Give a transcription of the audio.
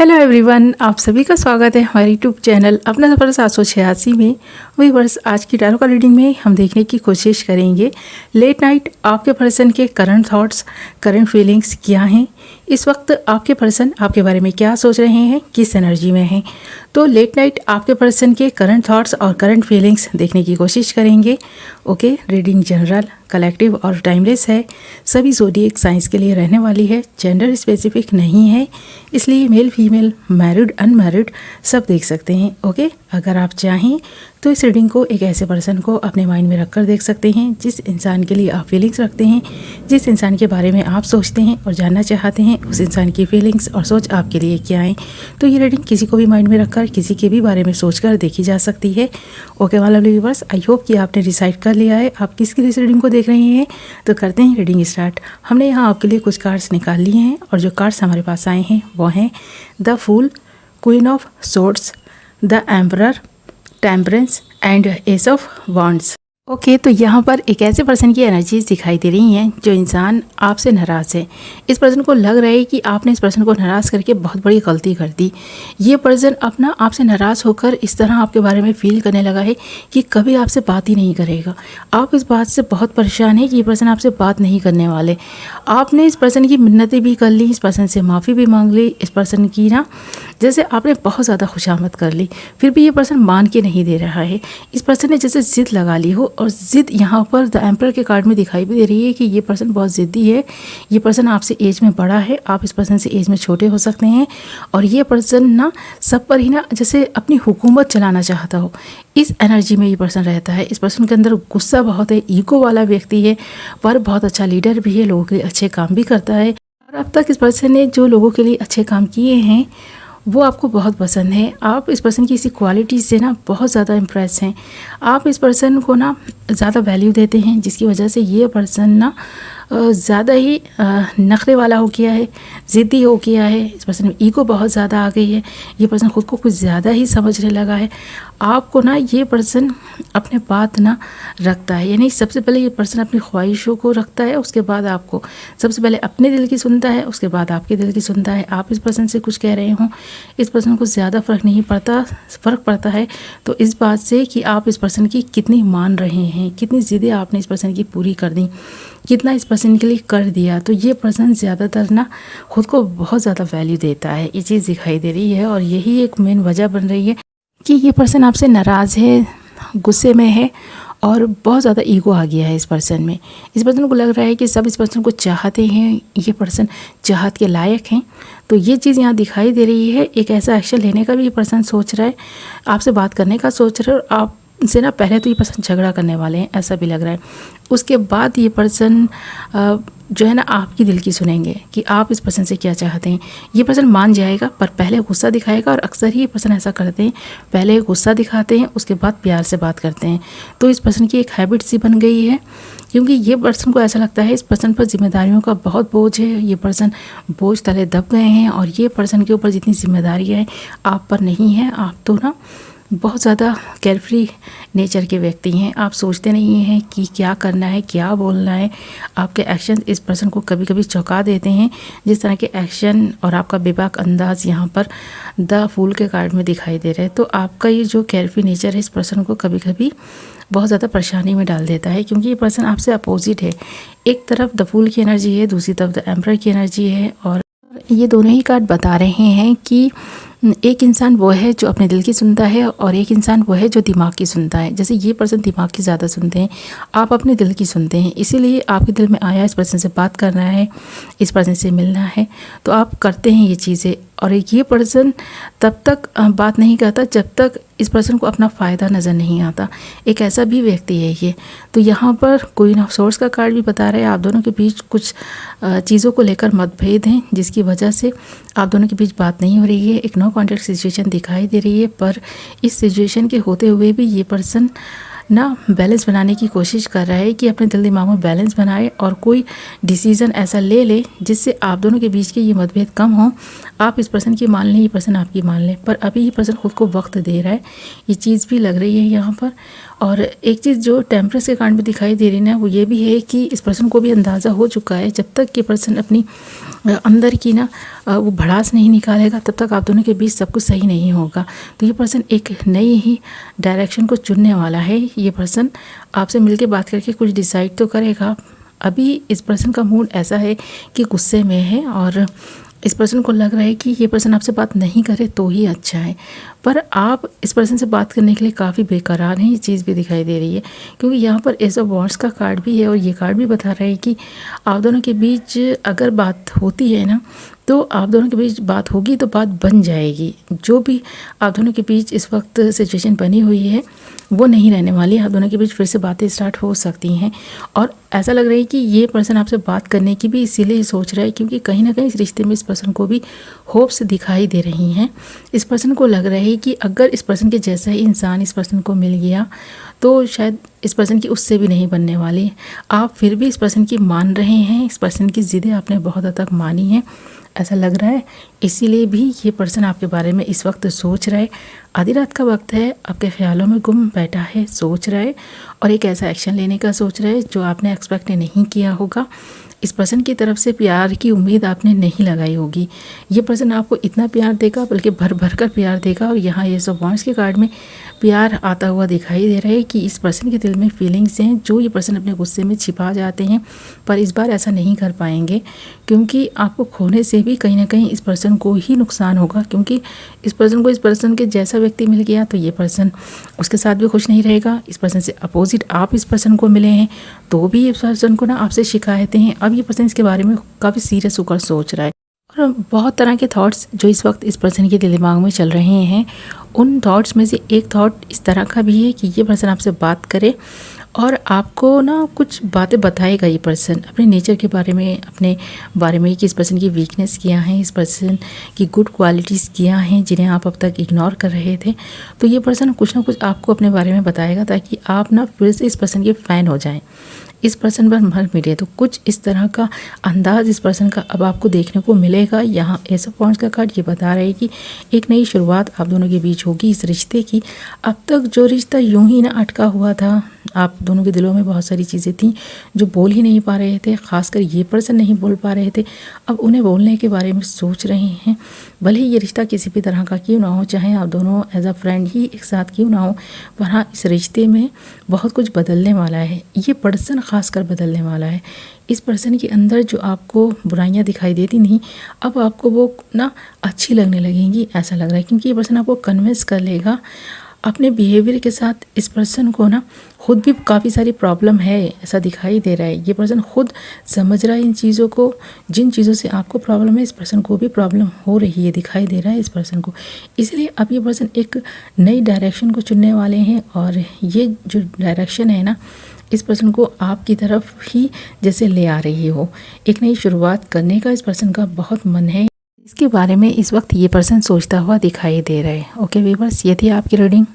Hello everyone, आप सभी का स्वागत है हमारे यूट्यूब चैनल अपना सफ़र 786 में। वही वर्ष आज की टैरो का रीडिंग में हम देखने की कोशिश करेंगे लेट नाइट आपके पर्सन के करंट थॉट्स, करंट फीलिंग्स क्या हैं। इस वक्त आपके पर्सन आपके बारे में क्या सोच रहे हैं, किस एनर्जी में हैं। तो लेट नाइट आपके पर्सन के करंट थॉट्स और करंट फीलिंग्स देखने की कोशिश करेंगे। ओके, रीडिंग जनरल, कलेक्टिव और टाइमलेस है। सभी ज़ोडिएक साइंस के लिए रहने वाली है, जेंडर स्पेसिफिक नहीं है, इसलिए मेल फीमेल, मैरिड अनमैरिड सब देख सकते हैं। ओके, अगर आप चाहें तो इस रीडिंग को एक ऐसे पर्सन को अपने माइंड में रखकर देख सकते हैं जिस इंसान के लिए आप फीलिंग्स रखते हैं, जिस इंसान के बारे में आप सोचते हैं और जानना चाहते हैं उस इंसान की फीलिंग्स और सोच आपके लिए क्या है। तो ये रीडिंग किसी को भी माइंड में रखकर किसी के भी बारे में सोचकर देखी जा सकती है। ओके वाला व्यूअर्स, आई होप कि आपने डिसाइड कर लिया है आप किसके लिए इस रीडिंग को देख रहे हैं। तो करते हैं रीडिंग स्टार्ट। हमने यहाँ आपके लिए कुछ कार्ड्स निकाल लिए हैं और जो कार्ड्स हमारे पास आए हैं वो हैं the fool, queen of swords, the emperor, temperance and ace of wands. Okay, तो यहाँ पर एक ऐसे पर्सन की एनर्जीज दिखाई दे रही हैं जो इंसान आपसे नाराज़ है। इस पर्सन को लग रहा है कि आपने इस पर्सन को नाराज़ करके बहुत बड़ी गलती कर दी। ये पर्सन अपना आपसे नाराज़ होकर इस तरह आपके बारे में फील करने लगा है कि कभी आपसे बात ही नहीं करेगा। आप इस बात से बहुत परेशान हैं कि ये पर्सन आपसे बात नहीं करने वाले। आपने इस पर्सन की मिन्नतें भी कर ली, इस पर्सन से माफ़ी भी मांग ली, इस पर्सन की ना जैसे आपने बहुत ज़्यादा खुशामद कर ली, फिर भी ये पर्सन मान के नहीं दे रहा है। इस पर्सन ने जैसे ज़िद लगा ली हो, और ज़िद यहाँ पर द एम्परर के कार्ड में दिखाई भी दे रही है कि ये पर्सन बहुत ज़िद्दी है। ये पर्सन आपसे एज में बड़ा है, आप इस पर्सन से एज में छोटे हो सकते हैं, और ये पर्सन ना सब पर ही ना जैसे अपनी हुकूमत चलाना चाहता हो, इस एनर्जी में ये पर्सन रहता है। इस पर्सन के अंदर गुस्सा बहुत है, ईगो वाला व्यक्ति है, पर बहुत अच्छा लीडर भी है, लोगों के लिए अच्छे काम भी करता है। और अब तक इस पर्सन ने जो लोगों के लिए अच्छे काम किए हैं वो आपको बहुत पसंद है। आप इस पर्सन की इसी क्वालिटी से ना बहुत ज़्यादा इम्प्रेस हैं। आप इस पर्सन को ना ज़्यादा वैल्यू देते हैं, जिसकी वजह से ये पर्सन ना ज़्यादा ही नखरे वाला हो गया है, ज़िद्दी हो गया है। इस पर्सन में ईगो बहुत ज़्यादा आ गई है। ये पर्सन खुद को कुछ ज़्यादा ही समझने लगा है। आपको ना ये पर्सन अपने बात ना रखता है, यानी सबसे पहले ये पर्सन अपनी ख्वाहिशों को रखता है, उसके बाद आपको सबसे पहले अपने दिल की सुनता है, उसके बाद आपके दिल की सुनता है। आप इस पर्सन से कुछ कह रहे हों, इस पर्सन को ज़्यादा फ़र्क नहीं पड़ता, फ़र्क पड़ता है तो इस बात से कि आप इस पर्सन की कितनी मान रहे हैं, कितनी ज़िद्दें आपने इस पर्सन की पूरी कर दी, कितना इस पर्सन के लिए कर दिया। तो ये पर्सन ज़्यादातर ना खुद को बहुत ज़्यादा वैल्यू देता है, ये चीज़ दिखाई दे रही है। और यही एक मेन वजह बन रही है कि ये पर्सन आपसे नाराज़ है, गुस्से में है, और बहुत ज़्यादा ईगो आ गया है इस पर्सन में। इस पर्सन को लग रहा है कि सब इस पर्सन को चाहते हैं, ये पर्सन चाहत के लायक हैं। तो ये चीज़ यहाँ दिखाई दे रही है। एक ऐसा एक्शन लेने का भी ये पर्सन सोच रहा है, आपसे बात करने का सोच रहा है, और आप से ना पहले तो ये पर्सन झगड़ा करने वाले हैं, ऐसा भी लग रहा है। उसके बाद ये पर्सन जो है ना आपकी दिल की सुनेंगे कि आप इस पर्सन से क्या चाहते हैं। ये पर्सन मान जाएगा, पर पहले गुस्सा दिखाएगा, और अक्सर ही ये पर्सन ऐसा करते हैं, पहले गुस्सा दिखाते हैं, उसके बाद प्यार से बात करते हैं। तो इस पर्सन की एक हैबिट सी बन गई है, क्योंकि ये पर्सन को ऐसा लगता है इस पर्सन पर जिम्मेदारियों का बहुत बोझ है। ये पर्सन बोझ तले दब गए हैं, और ये पर्सन के ऊपर जितनी जिम्मेदारियाँ हैं आप पर नहीं है। आप तो ना बहुत ज़्यादा केयरफ्री नेचर के व्यक्ति हैं, आप सोचते नहीं हैं कि क्या करना है, क्या बोलना है। आपके एक्शन इस पर्सन को कभी कभी चौंका देते हैं, जिस तरह के एक्शन और आपका बेबाक अंदाज़ यहाँ पर द फूल के कार्ड में दिखाई दे रहा है। तो आपका ये जो केयरफ्री नेचर है इस पर्सन को कभी कभी बहुत ज़्यादा परेशानी में डाल देता है, क्योंकि ये पर्सन आपसे अपोजिट है। एक तरफ द फूल की एनर्जी है, दूसरी तरफ द एम्परर की एनर्जी है, और ये दोनों ही कार्ड बता रहे हैं कि एक इंसान वो है जो अपने दिल की सुनता है, और एक इंसान वो है जो दिमाग की सुनता है। जैसे ये पर्सन दिमाग की ज़्यादा सुनते हैं, आप अपने दिल की सुनते हैं, इसीलिए आपके दिल में आया इस पर्सन से बात करना है, इस पर्सन से मिलना है, तो आप करते हैं ये चीज़ें। और ये पर्सन तब तक बात नहीं करता जब तक इस पर्सन को अपना फ़ायदा नज़र नहीं आता। एक ऐसा भी व्यक्ति है ये। तो यहाँ पर क्वीन ऑफ सोर्ड्स का कार्ड भी बता रहा है आप दोनों के बीच कुछ चीज़ों को लेकर मतभेद हैं, जिसकी वजह से आप दोनों के बीच बात नहीं हो रही है। एक नो कॉन्टैक्ट सिचुएशन दिखाई दे रही है, पर इस सिचुएशन के होते हुए भी ये पर्सन ना बैलेंस बनाने की कोशिश कर रहा है कि अपने दिल दिमाग में बैलेंस बनाए और कोई डिसीज़न ऐसा ले ले जिससे आप दोनों के बीच के ये मतभेद कम हो। आप इस पर्सन की मान लें, ये पर्सन आपकी मान लें, पर अभी ये पर्सन खुद को वक्त दे रहा है, ये चीज़ भी लग रही है यहाँ पर। और एक चीज़ जो टेम्परेंस के कार्ड में दिखाई दे रही है ना, वो ये भी है कि इस पर्सन को भी अंदाज़ा हो चुका है, जब तक ये पर्सन अपनी अंदर की ना वो भड़ास नहीं निकालेगा तब तक आप दोनों के बीच सब कुछ सही नहीं होगा। तो ये पर्सन एक नई ही डायरेक्शन को चुनने वाला है। ये पर्सन आपसे मिलके बात करके कुछ डिसाइड तो करेगा। अभी इस पर्सन का मूड ऐसा है कि गुस्से में है और इस पर्सन को लग रहा है कि ये पर्सन आपसे बात नहीं करे तो ही अच्छा है, पर आप इस पर्सन से बात करने के लिए काफ़ी बेकरार हैं, ये चीज़ भी दिखाई दे रही है। क्योंकि यहाँ पर एज ऑफ वॉन्ड्स का कार्ड भी है और ये कार्ड भी बता रहा है कि आप दोनों के बीच अगर बात होती है ना, तो आप दोनों के बीच बात होगी तो बात बन जाएगी। जो भी आप दोनों के बीच इस वक्त सिचुएशन बनी हुई है वो नहीं रहने वाली। आप दोनों के बीच फिर से बातें स्टार्ट हो सकती हैं और ऐसा लग रहा है कि ये पर्सन आपसे बात करने की भी इसीलिए सोच रहा है क्योंकि कहीं ना कहीं इस रिश्ते में इस पर्सन को भी होप्स दिखाई दे रही हैं। इस पर्सन को लग रहा है कि अगर इस पर्सन के जैसा ही इंसान इस पर्सन को मिल गया तो शायद इस पर्सन की उससे भी नहीं बनने वाली। आप फिर भी इस पर्सन की मान रहे हैं, इस पर्सन की ज़िद्दें आपने बहुत हद तक मानी हैं ऐसा लग रहा है, इसीलिए भी ये पर्सन आपके बारे में इस वक्त सोच रहा है। आधी रात का वक्त है, आपके ख्यालों में गुम बैठा है, सोच रहा है और एक ऐसा एक्शन लेने का सोच रहा है जो आपने एक्सपेक्ट नहीं किया होगा। इस पर्सन की तरफ से प्यार की उम्मीद आपने नहीं लगाई होगी। ये पर्सन आपको इतना प्यार देगा, बल्कि भर भर कर प्यार देगा। और यहाँ ये सब वॉन्ड्स के कार्ड में प्यार आता हुआ दिखाई दे रहा है कि इस पर्सन के दिल में फीलिंग्स हैं जो ये पर्सन अपने गुस्से में छिपा जाते हैं, पर इस बार ऐसा नहीं कर पाएंगे क्योंकि आपको खोने से भी कहीं ना कहीं इस पर्सन को ही नुकसान होगा। क्योंकि इस पर्सन को इस पर्सन के जैसा व्यक्ति मिल गया तो ये पर्सन उसके साथ भी खुश नहीं रहेगा। इस पर्सन से अपोजिट आप इस पर्सन को मिले हैं तो भी इस पर्सन को ना आपसे शिकायतें हैं। अब ये पर्सन इसके बारे में काफ़ी सीरियस होकर सोच रहा है और बहुत तरह के थॉट्स जो इस वक्त इस पर्सन के दिमाग में चल रहे हैं, उन थॉट्स में से एक थॉट इस तरह का भी है कि ये पर्सन आपसे बात करे और आपको ना कुछ बातें बताएगा। ये पर्सन अपने नेचर के बारे में, अपने बारे में कि इस पर्सन की वीकनेस क्या है, इस पर्सन की गुड क्वालिटीज़ क्या हैं जिन्हें आप अब तक इग्नोर कर रहे थे। तो ये पर्सन कुछ ना कुछ आपको अपने बारे में बताएगा ताकि आप ना फिर से इस पर्सन के फ़ैन हो जाएं, इस पर्सन पर मर मिले। तो कुछ इस तरह का अंदाज इस पर्सन का अब आपको देखने को मिलेगा। यहाँ एस ऑफ वॉन्ड्स का कार्ड ये बता रहा है कि एक नई शुरुआत आप दोनों के बीच होगी इस रिश्ते की। अब तक जो रिश्ता यूं ही ना अटका हुआ था, आप दोनों के दिलों में बहुत सारी चीज़ें थीं जो बोल ही नहीं पा रहे थे, ख़ासकर ये पर्सन नहीं बोल पा रहे थे, अब उन्हें बोलने के बारे में सोच रहे हैं। भले ही ये रिश्ता किसी भी तरह का क्यों ना हो, चाहे आप दोनों एज अ फ्रेंड ही एक साथ क्यों ना हो, पर हाँ इस रिश्ते में बहुत कुछ बदलने वाला है। ये पर्सन खासकर बदलने वाला है। इस पर्सन के अंदर जो आपको बुराइयां दिखाई देती नहीं, अब आपको वो ना अच्छी लगने लगेंगी ऐसा लग रहा है। क्योंकि ये पर्सन आपको कन्विंस कर लेगा अपने बिहेवियर के साथ। इस पर्सन को ना खुद भी काफ़ी सारी प्रॉब्लम है ऐसा दिखाई दे रहा है। ये पर्सन खुद समझ रहा है इन चीज़ों को, जिन चीज़ों से आपको प्रॉब्लम है इस पर्सन को भी प्रॉब्लम हो रही है, दिखाई दे रहा है इस पर्सन को। इसलिए अब ये पर्सन एक नई डायरेक्शन को चुनने वाले हैं और ये जो डायरेक्शन है ना, इस पर्सन को आपकी तरफ ही जैसे ले आ रही हो। एक नई शुरुआत करने का इस पर्सन का बहुत मन है। इसके बारे में इस वक्त ये पर्सन सोचता हुआ दिखाई दे रहा है। ओके व्यूअर्स, ये थी आपकी रीडिंग।